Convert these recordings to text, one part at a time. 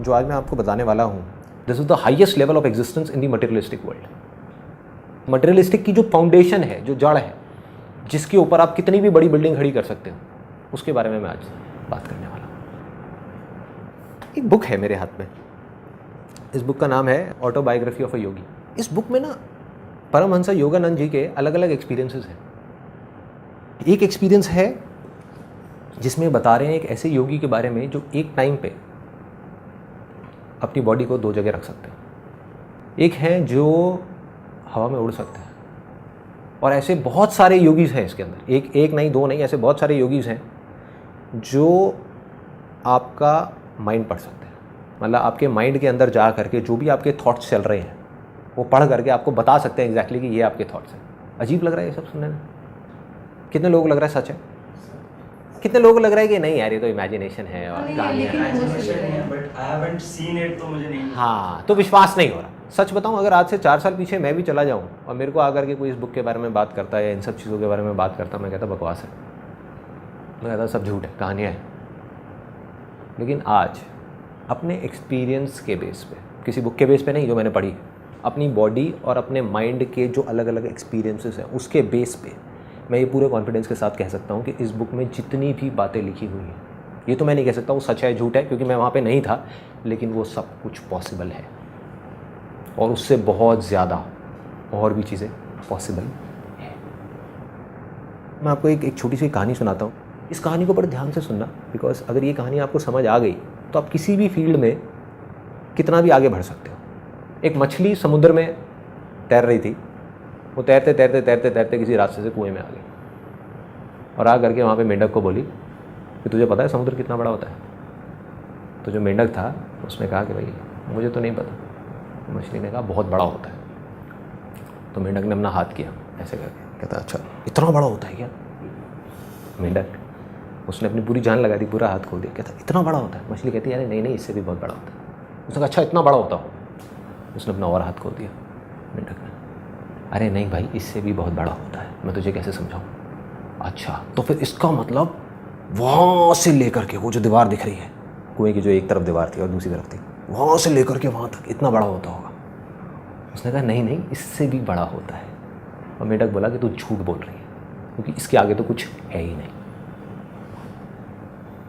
जो आज मैं आपको बताने वाला हूँ, this is the highest level of existence in the materialistic world. Materialistic की जो फाउंडेशन है, जो जड़ है, जिसके ऊपर आप कितनी भी बड़ी बिल्डिंग खड़ी कर सकते हो, उसके बारे में मैं आज बात करने वाला हूँ। एक बुक है मेरे हाथ में, इस बुक का नाम है ऑटोबायोग्राफी ऑफ अ योगी। इस बुक में ना परमहंस योगानंद जी के अलग अलग एक्सपीरियंसेस हैं। एक एक्सपीरियंस है जिसमें बता रहे हैं एक ऐसे योगी के बारे में जो एक टाइम पे अपनी बॉडी को 2 जगह रख सकते हैं। एक है जो हवा में उड़ सकते हैं, और ऐसे बहुत सारे योगीज हैं इसके अंदर, एक नहीं, 2 नहीं, ऐसे बहुत सारे योगीज हैं जो आपका माइंड पढ़ सकते हैं। मतलब आपके माइंड के अंदर जा करके जो भी आपके थॉट्स चल रहे हैं वो पढ़ करके आपको बता सकते हैं एग्जैक्टली कि ये आपके थॉट्स हैं। अजीब लग रहा है ये सब सुनने में? कितने लोगों को लग रहा है सच है? कितने लोगों को लग रहा है कि नहीं यार ये तो इमेजिनेशन है और हाँ, तो विश्वास नहीं हो रहा। सच बताऊं, अगर आज से 4 साल पीछे मैं भी चला जाऊं और मेरे को आकर के कोई इस बुक के बारे में बात करता है या इन सब चीज़ों के बारे में बात करता, मैं कहता बकवास है, मैं कहता सब झूठ है, कहानियाँ हैं। लेकिन आज अपने एक्सपीरियंस के बेस पे, किसी बुक के बेस पे नहीं जो मैंने पढ़ी, अपनी बॉडी और अपने माइंड के जो अलग अलग एक्सपीरियंसेस हैं उसके बेस पे मैं ये पूरे कॉन्फिडेंस के साथ कह सकता हूँ कि इस बुक में जितनी भी बातें लिखी हुई हैं, ये तो मैं नहीं कह सकता वो सच है झूठ है क्योंकि मैं वहाँ पे नहीं था, लेकिन वो सब कुछ पॉसिबल है और उससे बहुत ज़्यादा और भी चीज़ें पॉसिबल है। मैं आपको एक छोटी सी कहानी सुनाता हूँ। इस कहानी को बड़े ध्यान से सुनना, बिकॉज अगर ये कहानी आपको समझ आ गई तो आप किसी भी फील्ड में कितना भी आगे बढ़ सकते हो। एक मछली समुद्र में तैर रही थी, वो तैरते तैरते तैरते तैरते किसी रास्ते से कुएं में आ गई और आ करके वहाँ पे मेंढक को बोली कि तुझे पता है समुद्र कितना बड़ा होता है? तो जो मेंढक था उसने कहा कि भाई मुझे तो नहीं पता। मछली ने कहा बहुत बड़ा होता है। तो मेंढक ने अपना हाथ किया ऐसे करके, कहता अच्छा इतना बड़ा होता है क्या? मेंढक, उसने अपनी पूरी जान लगा दी, पूरा हाथ खोल दिया, कहता इतना बड़ा होता है? मछली कहती है अरे नहीं नहीं, इससे भी बहुत बड़ा होता है। उसने कहा अच्छा इतना बड़ा होता हो? उसने अपना और हाथ खोल दिया मेंढक ने, अरे नहीं भाई इससे भी बहुत बड़ा होता है, मैं तुझे कैसे समझाऊं? अच्छा तो फिर इसका मतलब वहाँ से लेकर के वो जो दीवार दिख रही है, कुएं की जो एक तरफ दीवार थी और दूसरी तरफ थी, वहाँ से लेकर के वहाँ तक इतना बड़ा होता होगा? उसने कहा नहीं नहीं, इससे भी बड़ा होता है। और मेंढक बोला कि तू झूठ बोल रही है क्योंकि इसके आगे तो कुछ है ही नहीं,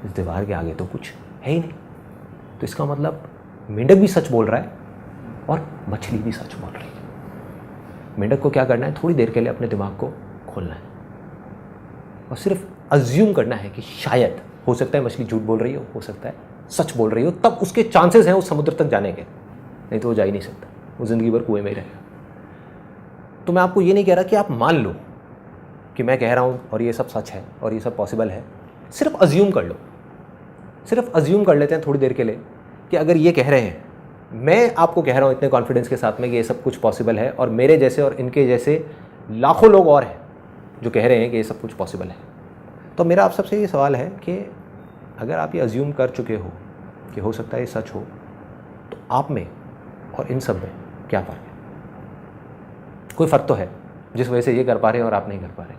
इस दीवार के आगे तो कुछ है ही नहीं। तो इसका मतलब मेंढक भी सच बोल रहा है और मछली भी सच बोल रही है। मेंढक को क्या करना है, थोड़ी देर के लिए अपने दिमाग को खोलना है और सिर्फ अज्यूम करना है कि शायद हो सकता है मछली झूठ बोल रही हो सकता है सच बोल रही हो, तब उसके चांसेस हैं उस समुद्र तक जाने के, नहीं तो वो जा ही नहीं सकता, वो ज़िंदगी भर कुएं में ही रहेगा। तो मैं आपको ये नहीं कह रहा कि आप मान लो कि मैं कह रहा हूँ और ये सब सच है और ये सब पॉसिबल है, सिर्फ अज्यूम कर लो। सिर्फ अज्यूम कर लेते हैं थोड़ी देर के लिए कि अगर ये कह रहे हैं, मैं आपको कह रहा हूँ इतने कॉन्फिडेंस के साथ में कि ये सब कुछ पॉसिबल है और मेरे जैसे और इनके जैसे लाखों लोग और हैं जो कह रहे हैं कि ये सब कुछ पॉसिबल है। तो मेरा आप सबसे ये सवाल है कि अगर आप ये अज्यूम कर चुके हो कि हो सकता है ये सच हो, तो आप में और इन सब में क्या फ़र्क है? कोई फ़र्क तो है जिस वजह से ये कर पा रहे हैं और आप नहीं कर पा रहे।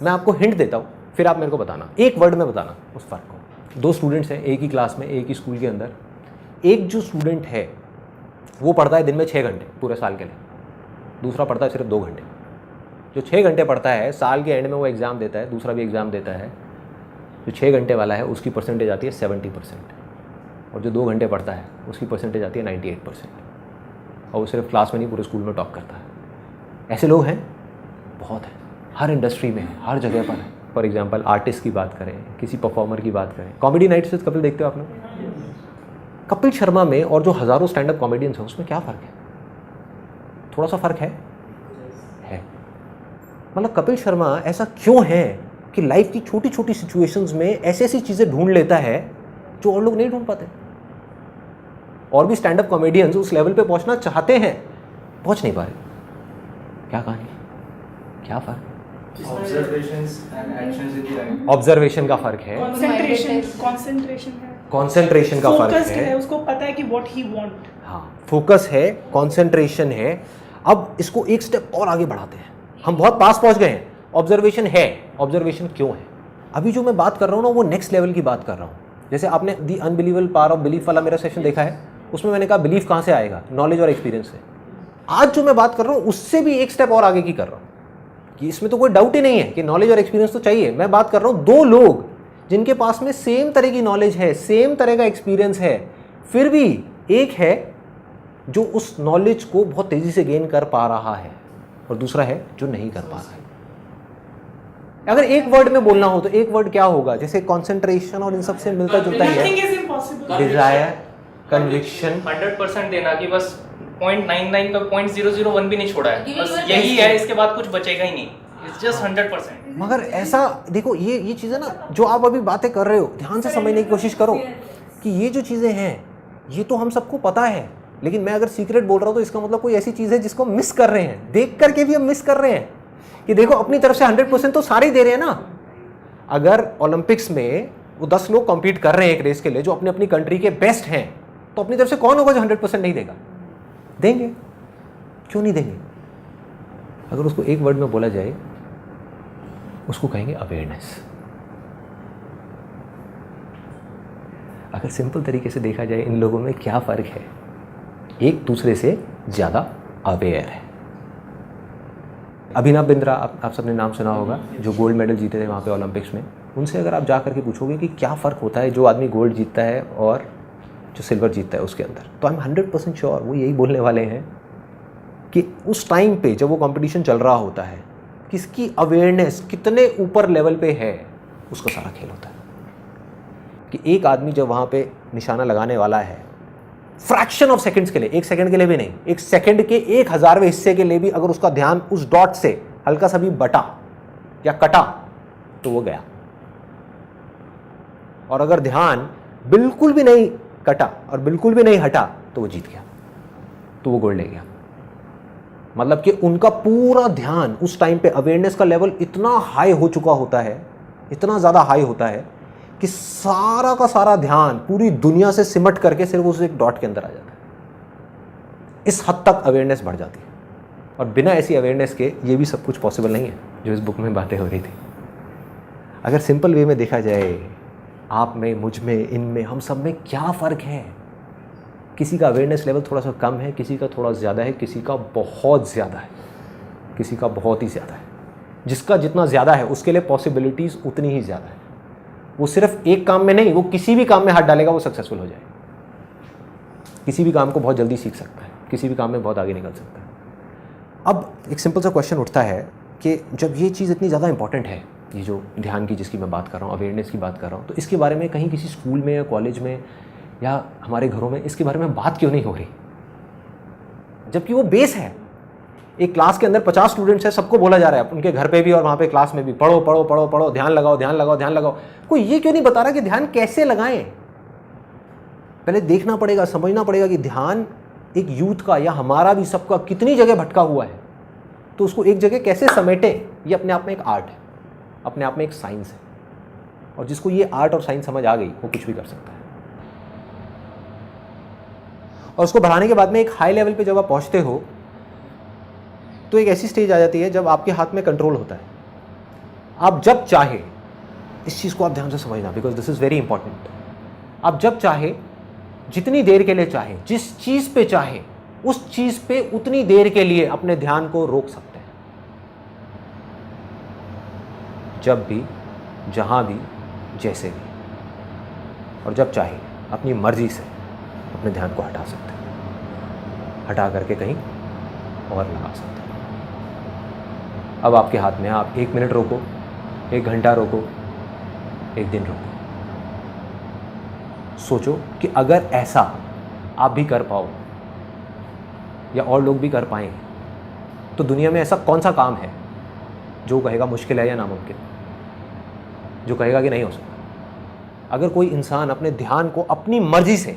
मैं आपको हिंट देता हूँ, फिर आप मेरे को बताना, एक वर्ड में बताना उस फ़र्क को। 2 स्टूडेंट्स हैं एक ही क्लास में, एक ही स्कूल के अंदर। एक जो स्टूडेंट है वो पढ़ता है दिन में 6 घंटे पूरे साल के लिए, दूसरा पढ़ता है सिर्फ 2 घंटे। जो 6 घंटे पढ़ता है साल के एंड में वो एग्ज़ाम देता है, दूसरा भी एग्ज़ाम देता है। जो 6 घंटे वाला है उसकी परसेंटेज आती है 70% और जो 2 घंटे पढ़ता है उसकी परसेंटेज आती है 98%। और वो सिर्फ क्लास में नहीं पूरे स्कूल में टॉप करता है। ऐसे लोग हैं, बहुत हैं, हर इंडस्ट्री में है, हर जगह पर है। फॉर एग्जाम्पल आर्टिस्ट की बात करें, किसी परफॉर्मर की बात करें, कॉमेडी नाइट्स विद कपिल देखते हो आप लोग? कपिल शर्मा में और जो हज़ारों स्टैंड अप कॉमेडियंस हैं उसमें क्या फ़र्क है? थोड़ा सा फ़र्क है। मतलब कपिल शर्मा ऐसा क्यों है कि लाइफ की छोटी छोटी सिचुएशंस में ऐसी ऐसी चीज़ें ढूंढ लेता है जो और लोग नहीं ढूंढ पाते। और भी स्टैंड अप कॉमेडियंस उस लेवल पे पहुंचना चाहते हैं, पहुंच नहीं पा रहे। क्या कहानी, क्या फ़र्क? ऑब्जर्वेशन का फ़र्क है, कॉन्सेंट्रेशन का फ़र्क है, उसको पता है कि व्हाट ही वांट। हाँ, फोकस है, कॉन्सेंट्रेशन है। अब इसको एक स्टेप और आगे बढ़ाते हैं, हम बहुत पास पहुंच गए हैं। ऑब्जर्वेशन है, ऑब्जर्वेशन क्यों है? अभी जो मैं बात कर रहा हूँ ना वो नेक्स्ट लेवल की बात कर रहा हूँ। जैसे आपने दी अनबिलीवेबल पावर ऑफ बिलीफ वाला मेरा सेशन देखा है, उसमें मैंने कहा बिलीफ कहाँ से आएगा, नॉलेज और एक्सपीरियंस से। आज जो मैं बात कर रहा हूँ उससे भी एक स्टेप और आगे की कर रहा हूँ कि इसमें तो कोई डाउट ही नहीं है कि नॉलेज और एक्सपीरियंस तो चाहिए। मैं बात कर रहा हूँ दो लोग जिनके पास में सेम तरह की नॉलेज है, सेम तरह का एक्सपीरियंस है, फिर भी एक है जो उस नॉलेज को बहुत तेजी से गेन कर पा रहा है और दूसरा है जो नहीं कर पा रहा है। अगर एक वर्ड में बोलना हो तो एक वर्ड क्या होगा? जैसे कंसंट्रेशन और इन सब से मिलता जुलता ही Nothing है। is impossible. डिजायर, कन्विक्शन, 100% देना कि बस 0.99 का 0.001 भी नहीं छोड़ा है, बस यही है, इसके बाद कुछ बचेगा ही नहीं। It's just 100%। मगर ऐसा देखो, ये चीज़ें ना जो आप अभी बातें कर रहे हो, ध्यान से समझने की कोशिश करो कि ये जो चीज़ें हैं ये तो हम सबको पता है, लेकिन मैं अगर सीक्रेट बोल रहा हूँ तो इसका मतलब कोई ऐसी चीज़ है जिसको मिस कर रहे हैं, देख करके भी हम मिस कर रहे हैं कि देखो अपनी तरफ से 100% तो सारे ही दे रहे हैं ना। अगर ओलंपिक्स में वो 10 लोग कॉम्पीट कर रहे हैं एक रेस के लिए जो अपनी अपनी कंट्री के बेस्ट हैं, तो अपनी तरफ से कौन होगा जो 100% नहीं देगा? देंगे, क्यों नहीं देंगे? अगर उसको एक वर्ड में बोला जाए, उसको कहेंगे अवेयरनेस। अगर सिंपल तरीके से देखा जाए इन लोगों में क्या फ़र्क है, एक दूसरे से ज़्यादा अवेयर है। अभिनव बिंद्रा, आप सबने नाम सुना होगा, जो गोल्ड मेडल जीते थे वहाँ पे ओलंपिक्स में। उनसे अगर आप जा करके पूछोगे कि क्या फ़र्क होता है जो आदमी गोल्ड जीतता है और जो सिल्वर जीतता है उसके अंदर, तो आई एम 100% श्योर वो यही बोलने वाले हैं कि उस टाइम पे जब वो कंपटीशन चल रहा होता है, किसकी अवेयरनेस कितने ऊपर लेवल पे है, उसका सारा खेल होता है। कि एक आदमी जब वहाँ पे निशाना लगाने वाला है, फ्रैक्शन ऑफ सेकंड्स के लिए, एक सेकंड के लिए भी नहीं, एक सेकंड के 1000वें हिस्से के लिए भी अगर उसका ध्यान उस डॉट से हल्का सा भी बटा या कटा तो वो गया, और अगर ध्यान बिल्कुल भी नहीं कटा और बिल्कुल भी नहीं हटा तो वो जीत गया, तो वो गोल्ड ले गया। मतलब कि उनका पूरा ध्यान उस टाइम पे, अवेयरनेस का लेवल इतना हाई हो चुका होता है, इतना ज़्यादा हाई होता है कि सारा का सारा ध्यान पूरी दुनिया से सिमट करके सिर्फ उस एक डॉट के अंदर आ जाता है। इस हद तक अवेयरनेस बढ़ जाती है, और बिना ऐसी अवेयरनेस के ये भी सब कुछ पॉसिबल नहीं है जो इस बुक में बातें हो रही थी। अगर सिंपल वे में देखा जाए, आप में, मुझ में, इनमें, हम सब में क्या फ़र्क है? किसी का अवेयरनेस लेवल थोड़ा सा कम है, किसी का थोड़ा ज़्यादा है, किसी का बहुत ज़्यादा है, किसी का बहुत ही ज़्यादा है। जिसका जितना ज़्यादा है उसके लिए पॉसिबिलिटीज़ उतनी ही ज़्यादा है। वो सिर्फ एक काम में नहीं, वो किसी भी काम में हाथ डालेगा वो सक्सेसफुल हो जाएगा। किसी भी काम को बहुत जल्दी सीख सकता है, किसी भी काम में बहुत आगे निकल सकता है। अब एक सिंपल सा क्वेश्चन उठता है कि जब ये चीज़ इतनी ज़्यादा इंपॉर्टेंट है, ये जो ध्यान की जिसकी मैं बात कर रहा हूँ, अवेयरनेस की बात कर रहा हूँ, तो इसके बारे में कहीं किसी स्कूल में या कॉलेज में या हमारे घरों में इसके बारे में बात क्यों नहीं हो रही? जबकि वो बेस है। एक क्लास के अंदर 50 स्टूडेंट्स हैं, सबको बोला जा रहा है, उनके घर पे भी और वहाँ पे क्लास में भी, पढ़ो पढ़ो पढ़ो पढ़ो, ध्यान लगाओ ध्यान लगाओ ध्यान लगाओ। कोई ये क्यों नहीं बता रहा कि ध्यान कैसे लगाएं? पहले देखना पड़ेगा, समझना पड़ेगा कि ध्यान एक यूथ का या हमारा भी सबका कितनी जगह भटका हुआ है, तो उसको एक जगह कैसे समेटें, ये अपने आप में एक आर्ट है, अपने आप में एक साइंस है। और जिसको ये आर्ट और साइंस समझ आ गई वो कुछ भी कर सकता है। और उसको बढ़ाने के बाद में एक हाई लेवल पे जब आप पहुंचते हो तो एक ऐसी स्टेज आ जाती है जब आपके हाथ में कंट्रोल होता है। आप जब चाहे, इस चीज़ को आप ध्यान से समझना, because this is very important. आप जब चाहे, जितनी देर के लिए चाहे, जिस चीज़ पे चाहे, उस चीज़ पे उतनी देर के लिए अपने ध्यान को रोक सकते हैं। जब भी, जहाँ भी, जैसे भी। और जब चाहे अपनी मर्जी से अपने ध्यान को हटा सकते हैं, हटा करके कहीं और लगा सकते हैं। अब आपके हाथ में है, आप 1 मिनट रोको, 1 घंटा रोको, 1 दिन रोको। सोचो कि अगर ऐसा आप भी कर पाओ या और लोग भी कर पाएँ, तो दुनिया में ऐसा कौन सा काम है जो कहेगा मुश्किल है या नामुमकिन, जो कहेगा कि नहीं हो सकता। अगर कोई इंसान अपने ध्यान को अपनी मर्जी से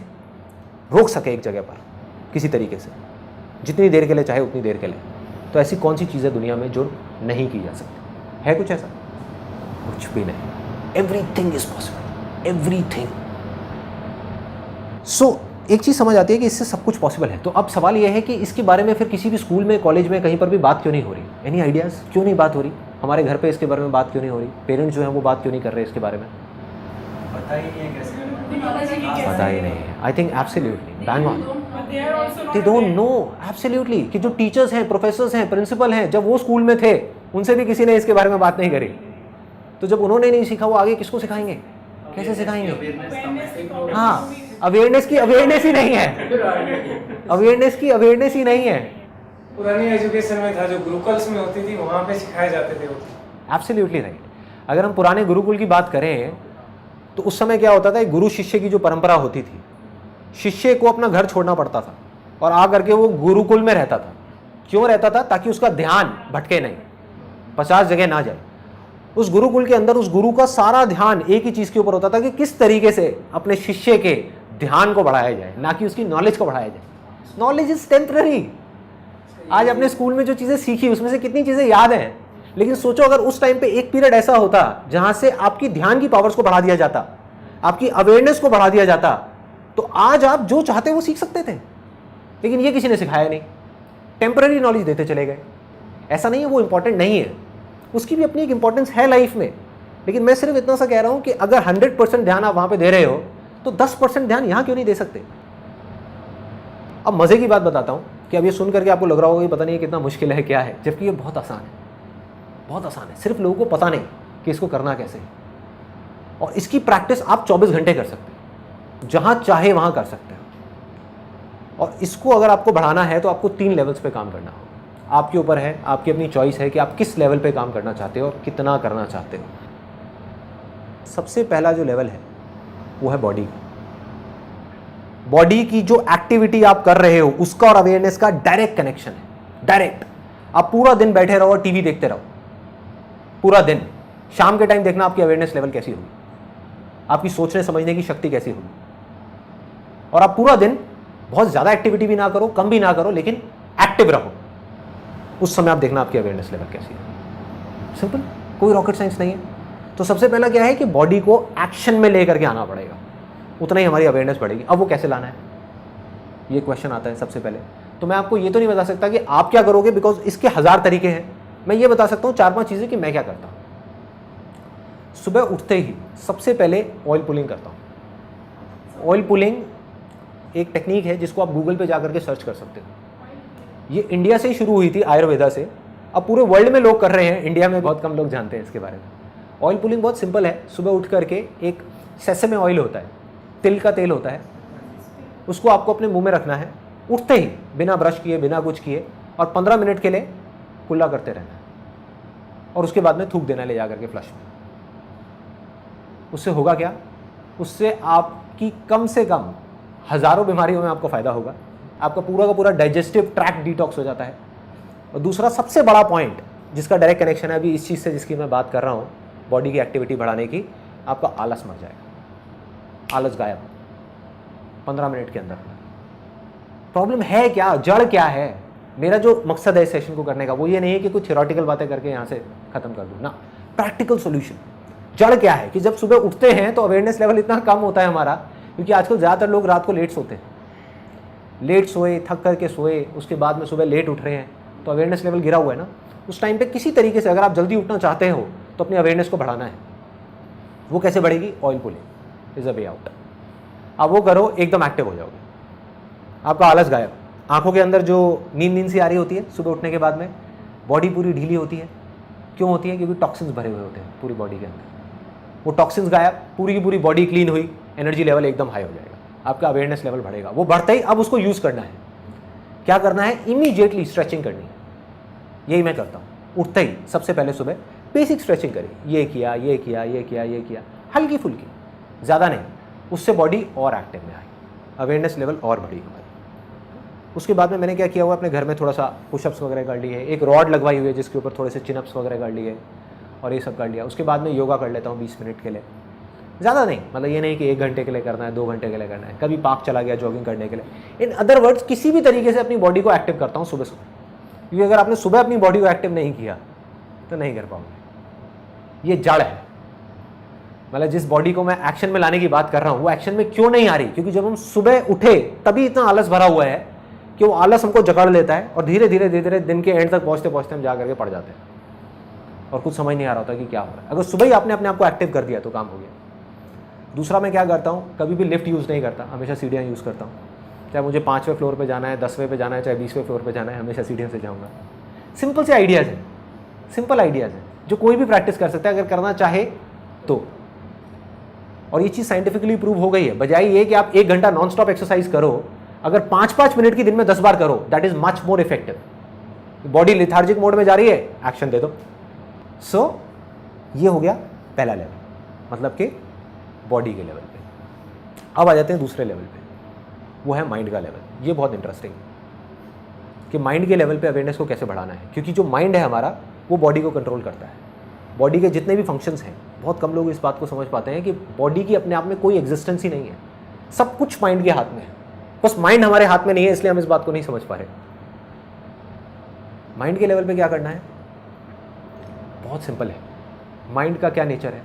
रोक सके एक जगह पर किसी तरीके से, जितनी देर के लिए चाहे उतनी देर के लिए, तो ऐसी कौन सी चीज़ है दुनिया में जो नहीं की जा सकती? है कुछ ऐसा? कुछ भी नहीं। Everything is possible, everything. So एक चीज़ समझ आती है कि इससे सब कुछ पॉसिबल है। तो अब सवाल यह है कि इसके बारे में फिर किसी भी स्कूल में, कॉलेज में, कहीं पर भी बात क्यों नहीं हो रही? Any ideas? क्यों नहीं बात हो रही? हमारे घर पे इसके बारे में बात क्यों नहीं हो रही? पेरेंट्स जो हैं वो बात क्यों नहीं कर रहे इसके बारे में? पता ही नहीं है कैसे। पता ही नहीं है। I think absolutely bang on, But they are also not they don't aware. No absolutely कि जो टीचर्स हैं, प्रोफेसर्स हैं, प्रिंसिपल हैं, जब वो स्कूल में थे उनसे भी किसी ने इसके बारे में बात नहीं करी। तो जब उन्होंने नहीं सीखा, वो आगे किसको सिखाएंगे, कैसे सिखाएंगे? Awareness की problem हाँ, भी है। अवेयरनेस की अवेयरनेस ही नहीं है, अवेयरनेस की अवेयरनेस ही नहीं है। पुरानी एजुकेशन में था जो गुरुकुल्स में होती थी, वहाँ पे सिखाए जाते थे वो। Absolutely right. अगर हम पुराने गुरुकुल की बात करें तो उस समय क्या होता था, एक गुरु शिष्य की जो परंपरा होती थी, शिष्य को अपना घर छोड़ना पड़ता था और आ करके वो गुरुकुल में रहता था। क्यों रहता था? ताकि उसका ध्यान भटके नहीं, 50 जगह ना जाए। उस गुरुकुल के अंदर उस गुरु का सारा ध्यान एक ही चीज के ऊपर होता था कि किस तरीके से अपने शिष्य के ध्यान को बढ़ाया जाए, ना कि उसकी नॉलेज को बढ़ाया जाए। Knowledge is temporary. आज अपने स्कूल में जो चीजें सीखी उसमें से कितनी चीजें याद हैं, लेकिन सोचो अगर उस टाइम पे एक पीरियड ऐसा होता जहां से आपकी ध्यान की पावर्स को बढ़ा दिया जाता, आपकी अवेयरनेस को बढ़ा दिया जाता, तो आज आप जो चाहते वो सीख सकते थे। लेकिन ये किसी ने सिखाया नहीं, टेम्पररी नॉलेज देते चले गए। ऐसा नहीं है वो इंपॉर्टेंट नहीं है, उसकी भी अपनी एक इंपॉर्टेंस है लाइफ में। लेकिन मैं सिर्फ इतना सा कह रहा हूं कि अगर 100% ध्यान आप वहां पे दे रहे हो तो 10% ध्यान यहां क्यों नहीं दे सकते? अब मजे की बात बताता हूं कि अब ये सुन करके आपको लग रहा होगा कि पता नहीं कितना मुश्किल है, क्या है, जबकि ये बहुत आसान है, बहुत आसान है। सिर्फ लोगों को पता नहीं कि इसको करना कैसे है। और इसकी प्रैक्टिस आप 24 घंटे कर सकते हो, जहां चाहे वहां कर सकते हो। और इसको अगर आपको बढ़ाना है तो आपको 3 लेवल्स पे काम करना होगा। आपके ऊपर है, आपकी अपनी चॉइस है कि आप किस लेवल पे काम करना चाहते हो और कितना करना चाहते हो। सबसे पहला जो लेवल है वो है बॉडी का। बॉडी की जो एक्टिविटी आप कर रहे हो उसका और अवेयरनेस का डायरेक्ट कनेक्शन है, डायरेक्ट। आप पूरा दिन बैठे रहो और टीवी देखते रहो, पूरा दिन, शाम के टाइम देखना आपकी अवेयरनेस लेवल कैसी होगी, आपकी सोचने समझने की शक्ति कैसी होगी। और आप पूरा दिन बहुत ज्यादा एक्टिविटी भी ना करो, कम भी ना करो, लेकिन एक्टिव रहो, उस समय आप देखना आपकी अवेयरनेस लेवल कैसी है। सिंपल, कोई रॉकेट साइंस नहीं है। तो सबसे पहला क्या है कि बॉडी को एक्शन में लेकर के आना पड़ेगा, उतना ही हमारी अवेयरनेस बढ़ेगी। अब वो कैसे लाना है, ये क्वेश्चन आता है सबसे पहले। तो मैं आपको ये तो नहीं बता सकता कि आप क्या करोगे, बिकॉज इसके 1000 तरीके हैं। मैं ये बता सकता हूँ 4-5 चीजें कि मैं क्या करता हूँ। सुबह उठते ही सबसे पहले ऑयल पुलिंग करता हूँ। ऑयल पुलिंग एक टेक्निक है जिसको आप गूगल पे जाकर के सर्च कर सकते हो। ये इंडिया से ही शुरू हुई थी, आयुर्वेदा से। अब पूरे वर्ल्ड में लोग कर रहे हैं, इंडिया में बहुत कम लोग जानते हैं इसके बारे में। ऑयल पुलिंग बहुत सिंपल है। सुबह उठ करके एक सेसमे ऑयल होता है, तिल का तेल होता है, उसको आपको अपने मुंह में रखना है, उठते ही बिना ब्रश किए, बिना कुछ किए, और 15 मिनट के लिए कुल्ला करते रहना है। और उसके बाद में थूक देना ले जाकर के फ्लश में। उससे होगा क्या, उससे आपकी कम से कम हज़ारों बीमारियों में आपको फ़ायदा होगा। आपका पूरा का पूरा डाइजेस्टिव ट्रैक्ट डिटॉक्स हो जाता है। और दूसरा सबसे बड़ा पॉइंट जिसका डायरेक्ट कनेक्शन है अभी इस चीज़ से जिसकी मैं बात कर रहा हूँ, बॉडी की एक्टिविटी बढ़ाने की, आपका आलस मर जाएगा। आलस गायब 15 मिनट के अंदर। प्रॉब्लम है क्या, जड़ क्या है? मेरा जो मकसद है इस सेशन को करने का वो ये नहीं है कि कुछ थ्योरेटिकल बातें करके यहाँ से ख़त्म कर दूँ ना, प्रैक्टिकल सॉल्यूशन। जड़ क्या है कि जब सुबह उठते हैं तो अवेयरनेस लेवल इतना कम होता है हमारा, क्योंकि आजकल ज़्यादातर लोग रात को लेट सोते हैं, लेट सोए, थक करके सोए, उसके बाद में सुबह लेट उठ रहे हैं, तो अवेयरनेस लेवल गिरा हुआ है ना। उस टाइम पे किसी तरीके से अगर आप जल्दी उठना चाहते हो तो अपनी अवेयरनेस को बढ़ाना है। वो कैसे बढ़ेगी? Oil pulling is a way out. आप वो करो, एकदम एक्टिव हो जाओगे, आपका आलस गायब। आंखों के अंदर जो नींद सी आ रही होती है सुबह उठने के बाद में, बॉडी पूरी ढीली होती है। क्यों होती है? क्योंकि टॉक्सिन्स भरे हुए होते हैं पूरी बॉडी के अंदर। वो टॉक्सिन्स गायब, पूरी की पूरी बॉडी क्लीन हुई, एनर्जी लेवल एकदम हाई हो जाएगा, आपका अवेयरनेस लेवल बढ़ेगा। वो बढ़ते ही अब उसको यूज़ करना है। क्या करना है? इमीडिएटली स्ट्रेचिंग करनी है। यही मैं करता हूँ। उठते ही सबसे पहले सुबह बेसिक स्ट्रेचिंग करी, ये किया, ये किया, ये किया, ये किया, हल्की फुल्की, ज़्यादा नहीं। उससे बॉडी और एक्टिव में आई, अवेयरनेस लेवल और बढ़ी हमारी। उसके बाद में मैंने क्या किया हुआ, अपने घर में थोड़ा सा पुशअप्स वगैरह कर लिए, एक रॉड लगवाई हुई है जिसके ऊपर थोड़े से चिनअप्स वगैरह कर लिए और ये सब कर लिया। उसके बाद में योगा कर लेता हूँ 20 मिनट के लिए, ज़्यादा नहीं, मतलब ये नहीं कि 1 घंटे के लिए करना है, 2 घंटे के लिए करना है। कभी पार्क चला गया जॉगिंग करने के लिए। इन अदर वर्ड्स, किसी भी तरीके से अपनी बॉडी को एक्टिव करता हूँ सुबह सुबह, क्योंकि अगर आपने सुबह अपनी बॉडी को एक्टिव नहीं किया तो नहीं कर पाओगे। ये जड़ है। मतलब जिस बॉडी को मैं एक्शन में लाने की बात कर रहा हूँ वो एक्शन में क्यों नहीं आ रही? क्योंकि जब हम सुबह उठे तभी इतना आलस भरा हुआ है कि वो आलस हमको जकड़ लेता है और धीरे धीरे धीरे धीरे दिन के एंड तक पहुँचते पहुँचते हम जा करके पड़ जाते हैं और कुछ समझ नहीं आ रहा होता कि क्या हो रहा है। अगर सुबह ही आपने अपने आप को एक्टिव कर दिया तो काम हो गया। दूसरा मैं क्या करता हूँ, कभी भी लिफ्ट यूज़ नहीं करता, हमेशा सीढ़ियाँ यूज़ करता हूँ। चाहे मुझे 5वें फ्लोर पे जाना है, 10वें पे जाना है, चाहे 20वें फ्लोर पे जाना है, हमेशा सीढ़ियों से जाऊँगा। सिंपल से आइडियाज़ हैं, सिंपल आइडियाज़ हैं जो कोई भी प्रैक्टिस कर सकता है अगर करना चाहे तो। और ये चीज़ साइंटिफिकली प्रूव हो गई है। बजाय ये कि आप 1 घंटा नॉन स्टॉप एक्सरसाइज करो, अगर 5-5 मिनट की दिन में 10 बार करो, that is much more effective. Body lethargic mode में जा रही है, एक्शन दे दो। सो ये हो गया पहला लेवल, मतलब कि बॉडी के लेवल पे। अब आ जाते हैं दूसरे लेवल पे, वो है माइंड का लेवल। ये बहुत इंटरेस्टिंग कि माइंड के लेवल पे अवेयरनेस को कैसे बढ़ाना है, क्योंकि जो माइंड है हमारा वो बॉडी को कंट्रोल करता है। बॉडी के जितने भी फंक्शंस हैं, बहुत कम लोग इस बात को समझ पाते हैं कि बॉडी की अपने आप में कोई एग्जिस्टेंस ही नहीं है, सब कुछ माइंड के हाथ में है। बस माइंड हमारे हाथ में नहीं है, इसलिए हम इस बात को नहीं समझ पा रहे। माइंड के लेवल पे क्या करना है, बहुत सिंपल है। माइंड का क्या नेचर है,